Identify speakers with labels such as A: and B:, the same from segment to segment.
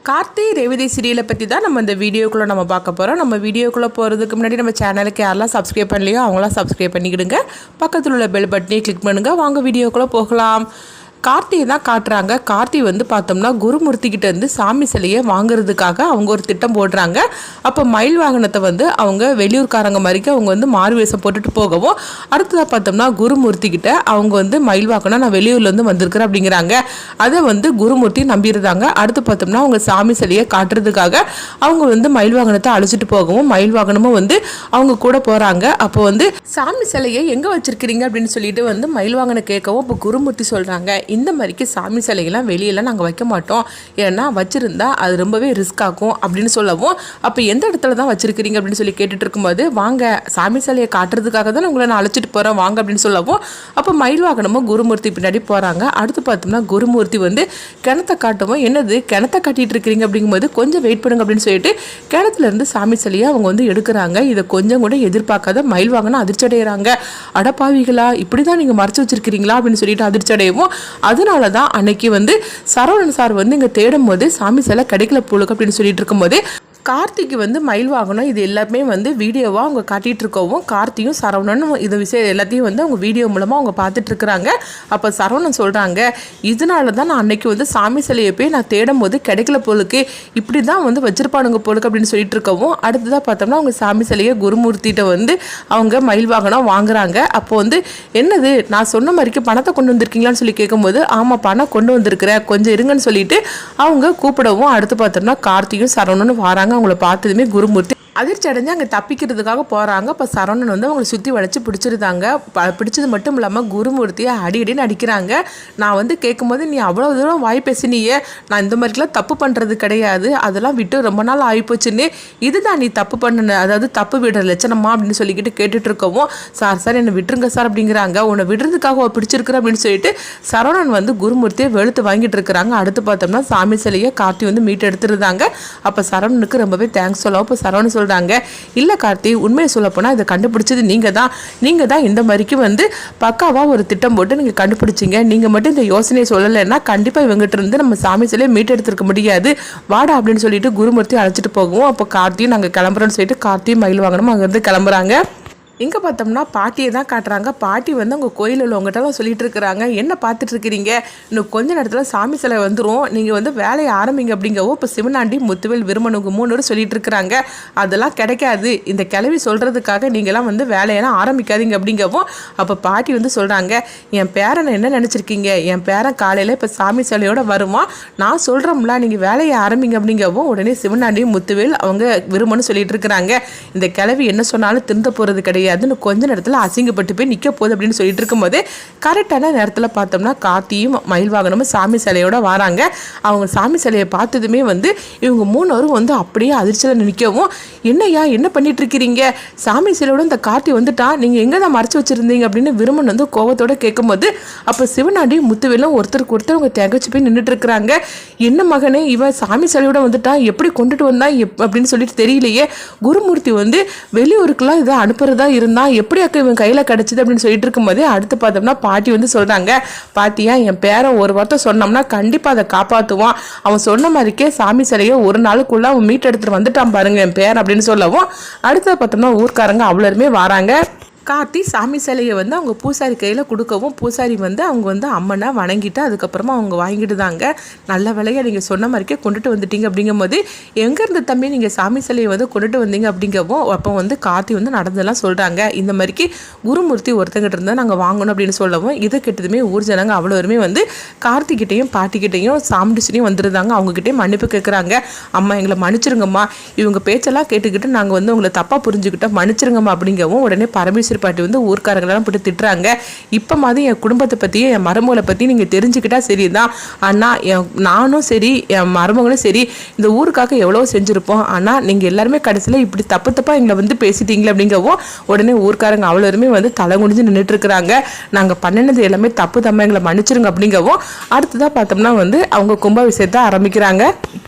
A: கார்த்தி ரேவதி சீரியலை பற்றி தான் நம்ம இந்த வீடியோக்குள்ளே நம்ம பார்க்க போகிறோம். நம்ம வீடியோக்குள்ளே போகிறதுக்கு முன்னாடி நம்ம சேனலுக்கு யாரெல்லாம் சப்ஸ்கிரைப் பண்ணலையோ அவங்களாம் சப்ஸ்கிரைப் பண்ணிக்கிடுங்க. பக்கத்தில் உள்ள பெல் பட்டனையும் கிளிக் பண்ணுங்கள். வாங்க வீடியோக்குள்ளே போகலாம். கார்த்தியை தான் காட்டுறாங்க. கார்த்தி பார்த்தோம்னா குருமூர்த்திக்கிட்ட இருந்து சாமி சிலையை வாங்குறதுக்காக அவங்க ஒரு திட்டம் போடுறாங்க. அப்போ மயில் வாகனத்தை அவங்க வெளியூர்காரங்க மாதிரிக்கு அவங்க மாறு வேஷம் போட்டுட்டு போகவும், அடுத்ததாக பார்த்தோம்னா குருமூர்த்திக்கிட்ட அவங்க மயில் வாகனம் நான் வெளியூர்லேருந்து வந்திருக்கிறேன் அப்படிங்கிறாங்க. அதை குருமூர்த்தி நம்பிடுறாங்க. அடுத்து பார்த்தோம்னா அவங்க சாமி சிலையை காட்டுறதுக்காக அவங்க மயில் வாகனத்தை அழைச்சிட்டு போகவும், மயில் வாகனமும் அவங்க கூட போகிறாங்க. அப்போ சாமி சிலையை எங்கே வச்சிருக்கிறீங்க அப்படின்னு சொல்லிட்டு மயில் வாகனம் கேட்கவும், இப்போ குருமூர்த்தி சொல்கிறாங்க, இந்த மாதிரிக்கு சாமி சிலைகள்லாம் வெளியெல்லாம் நாங்கள் வைக்க மாட்டோம், ஏன்னா வச்சுருந்தா அது ரொம்பவே ரிஸ்க் ஆகும் அப்படின்னு சொல்லவும், அப்போ எந்த இடத்துல தான் வச்சுருக்கிறீங்க அப்படின்னு சொல்லி கேட்டுட்டு இருக்கும்போது, வாங்க சாமி சிலையை காட்டுறதுக்காக தான் உங்களை நான் அழைச்சிட்டு போகிறேன் வாங்க அப்படின்னு சொல்லவும், அப்போ மயில் வாகனமும் குருமூர்த்தி பின்னாடி போகிறாங்க. அடுத்து பார்த்தோம்னா குருமூர்த்தி கிணத்தை காட்டவும், என்னது கிணத்தை காட்டிகிட்டு இருக்கிறீங்க அப்படிங்கும்போது கொஞ்சம் வெயிட் பண்ணுங்க அப்படின்னு சொல்லிட்டு கிணத்துலேருந்து சாமி சிலையை அவங்க எடுக்கிறாங்க. இதை கொஞ்சம் கூட எதிர்பார்க்காத மயில் வாகனம் அதிர்ச்சி அடைகிறாங்க. அடப்பாவிகளா, இப்படி தான் நீங்கள் மறைச்சி வச்சிருக்கிறீங்களா அப்படின்னு சொல்லிட்டு அதிர்ச்சி அடையவும், அதனால தான் அன்னைக்கு சரவணன் சார் இங்கே தேடும் போது சாமி சிலை கிடைக்கல போலுக்கு அப்படின்னு சொல்லிட்டு இருக்கும்போது, கார்த்திக்கு மயில் வாகனம் இது எல்லாமே வீடியோவாக அவங்க காட்டிகிட்டு இருக்கவும், கார்த்தியும் சரவணனும் இது விஷயம் எல்லாத்தையும் அவங்க வீடியோ மூலமாக அவங்க பார்த்துட்ருக்குறாங்க. அப்போ சரவணன் சொல்கிறாங்க, இதனால தான் நான் அன்னைக்கு சாமி சிலையை போய் நான் தேடும் போது கிடைக்கல போலுக்கு, இப்படி தான் வச்சிருப்பானுங்க போலுக்கு அப்படின்னு சொல்லிட்டு இருக்கவும், அடுத்ததாக பார்த்தோம்னா அவங்க சாமி சிலையை குருமூர்த்திகிட்ட அவங்க மயில் வாகனம் வாங்குறாங்க. அப்போ என்னது நான் சொன்ன மாதிரிக்கு பணத்தை கொண்டு வந்திருக்கீங்களான்னு சொல்லி கேட்கும்போது, ஆமாம் பணம் கொண்டு வந்திருக்கிறேன் கொஞ்சம் இருங்கன்னு சொல்லிட்டு அவங்க கூப்பிடவும், அடுத்து பார்த்தோம்னா கார்த்தியும் சரவணனும் வராங்க. அவங்கள பார்த்ததுமே குருமூர்த்தி அதிர்ச்சி அடைஞ்சு அங்கே தப்பிக்கிறதுக்காக போகிறாங்க. இப்போ சரவணன் அவங்களை சுற்றி வளைச்சி பிடிச்சிருந்தாங்க. பிடிச்சது மட்டும் இல்லாமல் குருமூர்த்தியை அடின்னு அடிக்கிறாங்க. நான் கேட்கும்போது, நீ அவ்வளோ தூரம் வாய் பேசினியே, நான் இந்த மாதிரிலாம் தப்பு பண்ணுறது கிடையாது, அதெல்லாம் விட்டு ரொம்ப நாள் ஆகிப்போச்சுன்னு, இதுதான் நீ தப்பு பண்ண, அதாவது தப்பு விடுற லட்சணமா அப்படின்னு சொல்லிக்கிட்டு கேட்டுட்டு இருக்கவும், சார் என்னை விட்டுருங்க சார் அப்படிங்கிறாங்க. உன்னை விடுறதுக்காக பிடிச்சிருக்கிற அப்படின்னு சொல்லிட்டு சரவணன் குருமூர்த்தியை வெளுத்து வாங்கிட்டு இருக்கிறாங்க. அடுத்து பார்த்தோம்னா சாமி சிலையை கார்த்தி மீட்டு எடுத்துருந்தாங்க. அப்போ சரவணனுக்கு ரொம்பவே தேங்க்ஸ் சொல்லவும், இப்போ சரவணன் சொல்றாங்க, இல்ல கார்த்தி உண்மையை சொல்ல போனா இதை கண்டுபிடிச்சது நீங்க தான் இந்த மாதிரிக்கு பக்காவா ஒரு திட்டம் போட்டு நீங்க கண்டுபிடிச்சிங்க. நீங்க மட்டும் இந்த யோசனையை சொல்லலைன்னா கண்டிப்பா இவங்ககிட்ட இருந்து நம்ம சாமி சிலையை மீட்டு எடுத்துருக்க முடியாது, வாடா அப்படின்னு சொல்லிட்டு குருமூர்த்தி அழைச்சிட்டு போகவும், அப்போ கார்த்தியும் நாங்க கிளம்புறோம்னு சொல்லிட்டு கார்த்தியும் மயில் வாங்கணும் அங்கிருந்து கிளம்புறாங்க. இங்கே பார்த்தோம்னா பாட்டியை தான் காட்டுறாங்க. பாட்டி அவங்க கோயிலில் உள்ளவங்ககிட்ட சொல்லிட்டு இருக்கிறாங்க, என்ன பார்த்துட்டு இருக்கிறீங்க, இன்னும் கொஞ்ச நேரத்தில் சாமி சிலை வந்துடும், நீங்கள் வேலையை ஆரம்பிங்க அப்படிங்கவும், இப்போ சிவனாண்டி முத்துவேல் விருமனுக்கு 3 பேர் சொல்லிட்டு இருக்கிறாங்க. அதெல்லாம் கிடைக்காது, இந்த கிளவி சொல்கிறதுக்காக நீங்களாம் வேலையெல்லாம் ஆரம்பிக்காதீங்க அப்படிங்கவும், அப்போ பாட்டி சொல்கிறாங்க, என் பேரனை என்ன நினச்சிருக்கீங்க, என் பேரன் காலையில் இப்போ சாமி சிலையோட வருமா, நான் சொல்கிறோம்ல நீங்கள் வேலையை ஆரம்பிங்க அப்படிங்கவும், உடனே சிவனாண்டி முத்துவேல் அவங்க விருமனு சொல்லிட்டு இருக்கிறாங்க, இந்த கிளவி என்ன சொன்னாலும் திருந்த போகிறது கிடையாது, அதுன்னு கொஞ்ச நேரத்தில் அசிங்கப்பட்டு போய் நிற்க போகுது அப்படின்னு சொல்லிட்டு இருக்கும்போது, கரெக்டான நேரத்தில் பார்த்தோம்னா கார்த்தியும் மயில் வாகனமும் சாமி சிலையோட வராங்க. அவங்க சாமி சிலையை பார்த்ததுமே இவங்க 3 பேரும் அப்படியே அதிர்ச்சியில் நிற்கவும், என்னையா என்ன பண்ணிட்டு இருக்கிறீங்க, சாமி சிலையோட இந்த கார்த்தி வந்துட்டான், நீங்கள் எங்கே தான் மறைச்சு வச்சுருந்தீங்க அப்படின்னு விருமன் கோவத்தோட கேட்கும்போது, அப்போ சிவனாண்டி முத்துவேலும் ஒருத்தருக்கு ஒருத்தர் அவங்க திகச்சு போய் நின்றுட்டு இருக்கிறாங்க. என்ன மகனே இவன் சாமி சிலையோட வந்துட்டான், எப்படி கொண்டுட்டு வந்தான் அப்படின்னு சொல்லிட்டு தெரியலையே, குருமூர்த்தி வெளியூருக்குலாம் இதை அனுப்புறதா இருந்தா எப்படி அக்கா இவன் கையில கிடைச்சது அப்படின்னு சொல்லிட்டு இருக்கும்போதே, அடுத்து பார்த்தோம்னா பாட்டி சொல்றாங்க, பாட்டியா என் பேரன் ஒரு வார்த்தை சொன்னோம்னா கண்டிப்பா அதை காப்பாத்துவான், அவன் சொன்ன மாதிரிக்கே சாமி சிலையை ஒரு நாளுக்குள்ள அவன் மீட் எடுத்துட்டு வந்துட்டான் பாருங்க என் பேரன் அப்படின்னு சொல்லவும், அடுத்த பார்த்தோம்னா ஊர்க்காரங்க அவ்வளோருமே வராங்க. கார்த்தி சாமி சிலையை அவங்க பூசாரி கையில் கொடுக்கவும், பூசாரி அவங்க அம்மனை வணங்கிட்டு அதுக்கப்புறமா அவங்க வாங்கிட்டுதாங்க. நல்ல வேலையை நீங்கள் சொன்ன மாதிரிக்கே கொண்டுட்டு வந்துட்டீங்க அப்படிங்கும்போது, எங்கேருந்து தம்பி நீங்கள் சாமி சிலையை கொண்டுட்டு வந்தீங்க அப்படிங்கவும், அப்போ கார்த்தி நடந்ததெல்லாம் சொல்கிறாங்க. இந்த மாதிரிக்கு குருமூர்த்தி ஒருத்தங்கிட்ட இருந்தால் நாங்கள் வாங்கணும் அப்படின்னு சொல்லவும், இதை கெட்டதுமே ஊர் ஜனங்க அவ்வளோருமே கார்த்திகிட்டையும் பாட்டிக்கிட்டையும் சாமிடிச்சினையும் வந்துருந்தாங்க. அவங்ககிட்டயும் மன்னிப்பு கேட்குறாங்க, அம்மா எங்களை மன்னிச்சிருங்கம்மா, இவங்க பேச்செல்லாம் கேட்டுக்கிட்டு நாங்கள் உங்களை தப்பாக புரிஞ்சுக்கிட்டோம், மன்னிச்சிருங்கம்மா அப்படிங்கவும், உடனே பரமேஸ்வரி பாட்டி ஊர்க்காரங்களெல்லாம் போட்டு திட்டுறாங்க, இப்போ மாதிரி என் குடும்பத்தை பற்றியும் என் மருமகளை பற்றி நீங்கள் தெரிஞ்சுக்கிட்டா சரிதான், ஆனால் நானும் சரி என் மருமகளும் சரி இந்த ஊருக்காக எவ்வளோ செஞ்சுருப்போம், ஆனால் நீங்கள் எல்லாருமே கடைசியில் இப்படி தப்பாக எங்களை பேசிட்டீங்களே அப்படிங்கவும், உடனே ஊர்க்காரங்க அவ்வளோருமே தலை குனிஞ்சு நின்றுட்டு இருக்கிறாங்க. நாங்கள் பண்ணினது எல்லாமே தப்பு எங்களை மன்னிச்சிருங்க அப்படிங்கவும், அடுத்ததாக பார்த்தோம்னா அவங்க கும்பாபிஷேகத்தை ஆரம்பிக்கிறாங்க.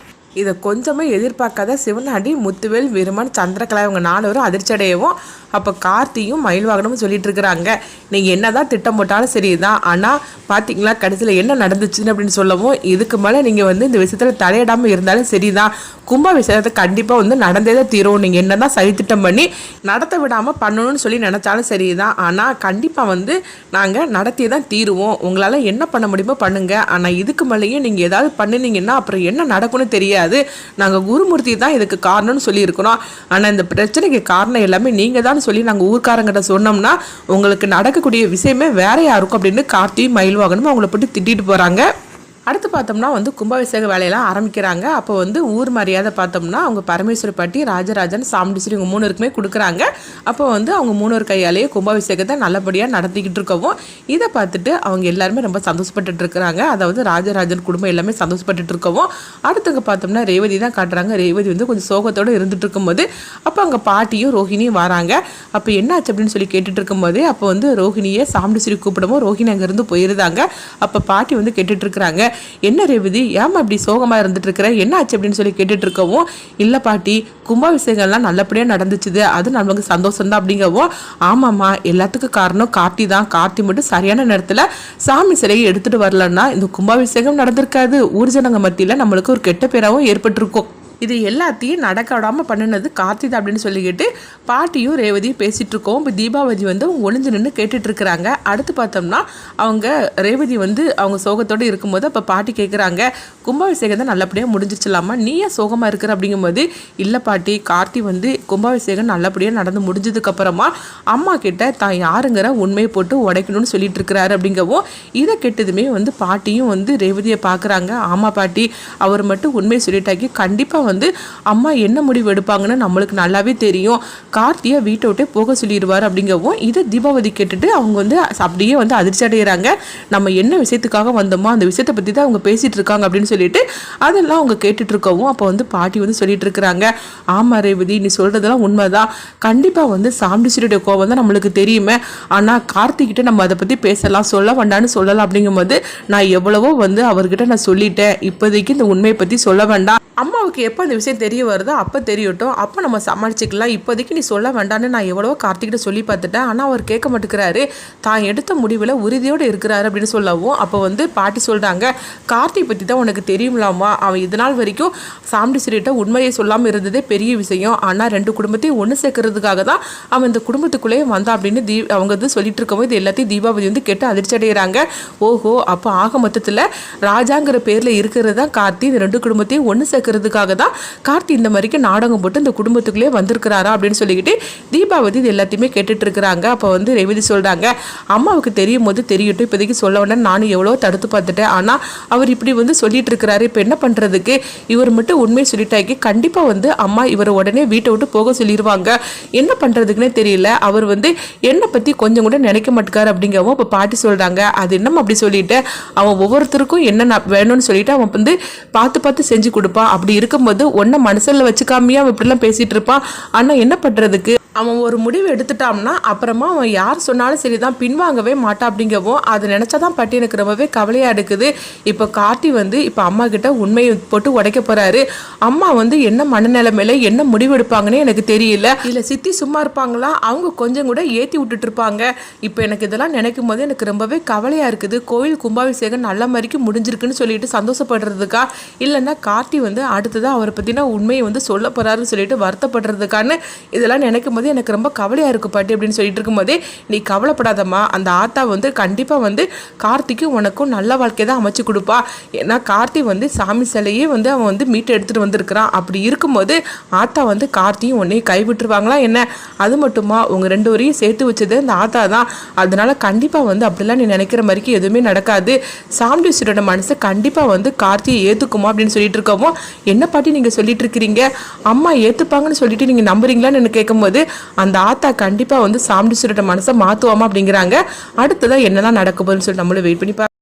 A: இதை கொஞ்சமே எதிர்பார்க்காத சிவனாண்டி, முத்துவேல், வீரமன், சந்திரகலா இவங்க 4 பேரும் அதிர்ச்சி அடையவும் அப்போ கார்த்தியும் மயில்வாகனமும் சொல்லிட்டு இருக்கிறாங்க, நீங்கள் என்ன தான் திட்டம் போட்டாலும் சரி தான், ஆனால் பார்த்தீங்களா கடைசியில் என்ன நடந்துச்சுன்னு அப்படின்னு சொல்லவும், இதுக்கு மேலே நீங்கள் வந்து இந்த விஷயத்தில் தலையிடாமல் இருந்தாலும் சரி தான், கும்பாபிஷேகத்தை கண்டிப்பாக வந்து நடந்தே தான் தீரும், நீங்கள் என்ன தான் சதித்திட்டம் பண்ணி நடத்த விடாமல் பண்ணணும்னு சொல்லி நினச்சாலும் சரி தான், ஆனால் கண்டிப்பாக வந்து நாங்கள் நடத்தி தான் தீருவோம், உங்களால் என்ன பண்ண முடியுமோ பண்ணுங்கள், ஆனால் இதுக்கு மேலேயும் நீங்கள் ஏதாவது பண்ணினீங்கன்னா அப்புறம் என்ன நடக்கும்னு தெரியாது, நாங்கள் குருமூர்த்தி தான் இதுக்கு காரணம்னு சொல்லியிருக்கிறோம், ஆனால் இந்த பிரச்சனைக்கு காரணம் எல்லாமே நீங்கள் தான் சொல்லி நாங்கள் ஊர்க்காரங்கிட்ட சொன்னோம்னா உங்களுக்கு நடக்கக்கூடிய விஷயமே வேற யாருக்கும் அப்படின்னு கார்த்தி மயில்வாகனும் அவங்கள போட்டு திட்டிட்டு போகிறாங்க. அடுத்து பார்த்தோம்னா வந்து கும்பாபிஷேக வேலையெல்லாம் ஆரம்பிக்கிறாங்க. அப்போ வந்து ஊர் மரியாதை பார்த்தோம்னா அவங்க பரமேஸ்வரி பாட்டி, ராஜராஜன், சாமுண்டீஸ்வரி இவங்க 3 பேருக்குமே கொடுக்குறாங்க. அப்போ வந்து அவங்க 3 பேர் கையாலேயே கும்பாபிஷேகத்தை நல்லபடியாக நடத்திக்கிட்டு இருக்கவும் இதை பார்த்துட்டு அவங்க எல்லாருமே ரொம்ப சந்தோஷப்பட்டுட்டு இருக்கிறாங்க. அதாவது ராஜராஜன் குடும்பம் எல்லாமே சந்தோஷப்பட்டுட்டு இருக்கவும் அடுத்தவங்க பார்த்தோம்னா ரேவதி தான் காட்டுறாங்க. ரேவதி வந்து கொஞ்சம் சோகத்தோடு இருந்துட்டு இருக்கும்போது அப்போ அங்கே பாட்டியும் ரோஹிணியும் வராங்க. அப்போ என்னாச்சு அப்படின்னு சொல்லி கேட்டுட்டு இருக்கும்போது அப்போ வந்து ரோஹிணியை சாமுண்டீஸ்வரி கூப்பிடவும் ரோஹிணி அங்கேருந்து போயிருந்தாங்க. அப்போ பாட்டி வந்து கேட்டுட்டு இருக்கிறாங்க, என்ன ரேவதி ஏமா இப்படி சோகமாக இருந்துட்டு இருக்கிற, என்ன ஆச்சு அப்படின்னு சொல்லி கேட்டுட்டு இருக்கவும், இல்லை பாட்டி கும்பாபிஷேகம்லாம் நல்லபடியாக நடந்துச்சுது, அது நமக்கு சந்தோஷம் தான் அப்படிங்கவும், ஆமாம்மா எல்லாத்துக்கும் காரணம் கார்த்தி தான், கார்த்தி மட்டும் சரியான நேரத்தில் சாமி சிலையை எடுத்துகிட்டு வரலன்னா இந்த கும்பாபிஷேகம் நடந்திருக்காது, ஊர் ஜனங்க மத்தியில் நம்மளுக்கு ஒரு கெட்ட பேராகவும் ஏற்பட்டிருக்கும், இது எல்லாத்தையும் நடக்க விடாமல் பண்ணினது கார்த்தி தான் அப்படின்னு சொல்லிக்கிட்டு பாட்டியும் ரேவதியும் பேசிகிட்டு இருக்கோம். இப்போ தீபாவதி வந்து அவங்க ஒளிஞ்சு நின்று கேட்டுட்டு இருக்கிறாங்க. அடுத்து பார்த்தோம்னா அவங்க ரேவதி வந்து அவங்க சோகத்தோடு இருக்கும்போது அப்போ பாட்டி கேட்குறாங்க, கும்பாபிஷேகம் தான் நல்லபடியாக முடிஞ்சிச்சலாமா, நீ ஏன் சோகமாக இருக்கிற அப்படிங்கும்போது, இல்லை பாட்டி கார்த்தி வந்து கும்பாபிஷேகம் நல்லபடியாக நடந்து முடிஞ்சதுக்கப்புறமா அம்மா கிட்ட தான் யாருங்கிற உண்மையை போட்டு உடைக்கணும்னு சொல்லிட்டு இருக்கிறாரு அப்படிங்கவும் இதை கெட்டதுமே வந்து பாட்டியும் வந்து ரேவதியை பார்க்குறாங்க. ஆமாம் பாட்டி அவர் மட்டும் உண்மையை சொல்லிட்டாக்கி கண்டிப்பாக வந்து அம்மா என்ன முடிவு எடுப்பாங்கன்னு நம்மளுக்கு நல்லாவே தெரியும், கார்த்தியை வீட்டை விட்டே போக சொல்லிடுவார் அப்படிங்கவும் இதை தீபாவதி கேட்டுட்டு அவங்க வந்து அப்படியே வந்து அதிர்ச்சி அடைகிறாங்க. நம்ம என்ன விஷயத்துக்காக வந்தோமோ அந்த விஷயத்தை பற்றி தான் அவங்க பேசிகிட்டு இருக்காங்க அப்படின்னு சொல்லிட்டு அதெல்லாம் அவங்க கேட்டுட்டு இருக்கவும் அப்போ வந்து பாட்டி வந்து சொல்லிட்டு இருக்கிறாங்க, ஆமாம் ரேவதி நீ சொல்கிறதெல்லாம் உண்மைதான், கண்டிப்பாக வந்து சாமுண்டீஸ்வரியோட கோவம் தான் நம்மளுக்கு தெரியுமே, ஆனால் கார்த்திகிட்ட நம்ம அதை பற்றி பேசலாம் சொல்ல வேண்டாம்னு சொல்லலாம் அப்படிங்கும்போது நான் எவ்வளவோ வந்து அவர்கிட்ட நான் சொல்லிட்டேன், இப்போதைக்கு இந்த உண்மையை பற்றி சொல்ல வேண்டாம், அம்மாவுக்கு எப்போ அந்த விஷயம் தெரிய வருதோ அப்போ தெரியட்டும், அப்போ நம்ம சமாளிச்சுக்கலாம், இப்போதைக்கு நீ சொல்ல வேண்டான்னு நான் எவ்வளவோ கார்த்திகிட்ட சொல்லி பார்த்துட்டேன், ஆனால் அவர் கேட்க மாட்டேங்கிறாரு, தான் எடுத்த முடிவில் உறுதியோடு இருக்கிறாரு அப்படின்னு சொல்லவும் அப்போ வந்து பாட்டி சொல்கிறாங்க, கார்த்தி பற்றி தான் உனக்கு தெரியும்லாமா, அவன் இதனால் வரைக்கும் சாமுண்டீஸ்வரிகிட்ட உண்மையை சொல்லாமல் இருந்ததே பெரிய விஷயம், ஆனால் 2 குடும்பத்தையும் ஒன்று சேர்க்கறதுக்காக தான் அவன் இந்த குடும்பத்துக்குள்ளேயே வந்தான் அப்படின்னு அவங்க வந்து சொல்லிட்டு இருக்கவும் இது எல்லாத்தையும் தீபாவளி வந்து கேட்டு அதிர்ச்சி அடைகிறாங்க. ஓஹோ அப்போ ஆக மொத்தத்தில் ராஜாங்கிற பேரில் இருக்கிறது தான் கார்த்தி இந்த 2 குடும்பத்தையும் ஒன்று சேர்க்கறதுக்காக தான் கார்த்தி இந்த மாதிரிக்கு நாடகம் போட்டு இந்த குடும்பத்துக்குள்ளே வந்திருக்கிறாரா அப்படின்னு சொல்லிக்கிட்டு தீபாவதி இது எல்லாத்தையுமே கேட்டுட்டு இருக்கிறாங்க. அப்போ வந்து ரேவதி சொல்கிறாங்க, அம்மாவுக்கு தெரியும் போது தெரியட்டும், இப்போதைக்கு சொல்ல வேண்டாம், நானும் எவ்வளோ தடுத்து பார்த்துட்டேன், ஆனால் அவர் இப்படி வந்து சொல்லிட்டு இருக்கிறாரு, இப்போ என்ன பண்ணுறதுக்கு, இவர் மட்டும் உண்மையை சொல்லிட்டாக்கி கண்டிப்பாக வந்து அம்மா இவரை உடனே வீட்டை விட்டு போக சொல்லிடுவாங்க, என்ன பண்ணுறதுக்குன்னே தெரியல, அவர் வந்து என்னை பற்றி கொஞ்சம் கூட நினைக்க மாட்டேக்காரு அப்படிங்கவும் இப்போ பாட்டி சொல்கிறாங்க, அது என்னம்மா அப்படி சொல்லிட்டு, அவன் ஒவ்வொருத்தருக்கும் என்ன வேணும்னு சொல்லிட்டு அவன் வந்து பார்த்து பார்த்து செஞ்சு கொடுப்பான், அப்படி இருக்கும்போது ஒன்றை மனசில் வச்சுக்காமையா அவன் இப்படிலாம் பேசிகிட்டு இருப்பான், ஆனால் என்ன பண்ணுறதுக்கு அவன் ஒரு முடிவு எடுத்துட்டான்னா அப்புறமா அவன் யார் சொன்னாலும் சரி தான் பின்வாங்கவே மாட்டான் அப்படிங்கவும் அதை நினச்சா தான் பாட்டி எனக்கு ரொம்பவே கவலையாக இருக்குது. இப்போ கார்த்தி வந்து இப்போ அம்மா கிட்ட உண்மையை போட்டு உடைக்க போகிறாரு, அம்மா வந்து என்ன மனநிலைமையில என்ன முடிவு எடுப்பாங்கன்னு எனக்கு தெரியல, இல்லை சித்தி சும்மா இருப்பாங்களா, அவங்க கொஞ்சம் கூட ஏற்றி விட்டுட்டு இருப்பாங்க, இப்போ எனக்கு இதெல்லாம் நினைக்கும் போது எனக்கு ரொம்பவே கவலையாக இருக்குது, கோயில் கும்பாபிஷேகம் நல்ல மாதிரிக்கு முடிஞ்சிருக்குன்னு சொல்லிட்டு சந்தோஷப்படுறதுக்கா, இல்லைன்னா கார்த்தி வந்து அடுத்ததாக அவரை பற்றின உண்மையை வந்து சொல்ல போகிறாருன்னு சொல்லிட்டு வருத்தப்படுறதுக்கான்னு இதெல்லாம் நினைக்கும் போது எனக்கு ரொம்ப கவலையாக இருக்கு பாட்டி அப்படின்னு சொல்லிட்டு இருக்கும்போதே, நீ கவலைப்படாதம்மா, அந்த ஆத்தா வந்து கண்டிப்பாக வந்து கார்த்திக்கும் உனக்கும் நல்ல வாழ்க்கையை தான் அமைச்சு கொடுப்பா, ஏன்னா கார்த்தி வந்து சாமி சிலையே வந்து அவன் வந்து மீட்டு எடுத்துகிட்டு வந்திருக்கிறான், அப்படி இருக்கும்போது ஆத்தா வந்து கார்த்தியும் உன்னையும் கைவிட்டுருவாங்களா என்ன, அது மட்டுமா உங்கள் 2 பேரையும் சேர்த்து வச்சது அந்த ஆத்தா தான், அதனால கண்டிப்பாக வந்து அப்படிலாம் நீ நினைக்கிற மாதிரிக்கு எதுவுமே நடக்காது, சாமுண்டீஸ்வரியோட மனசை கண்டிப்பாக வந்து கார்த்தியை ஏற்றுக்குமா அப்படின்னு சொல்லிட்டு இருக்கவும், என்ன பாட்டி நீங்கள் சொல்லிட்டு இருக்கிறீங்க, அம்மா ஏற்றுப்பாங்கன்னு சொல்லிட்டு நீங்கள் நம்புறீங்களான்னு எனக்கு கேட்கும்போது அந்த ஆத்தா கண்டிப்பாக வந்து சாமுண்டீஸ்வரியோட மனசை மாற்றுவாமா அப்படிங்கிறாங்க. அடுத்ததான் என்னதான் நடக்க போகுதுன்னு சொல்லி நம்மளும் வெயிட் பண்ணி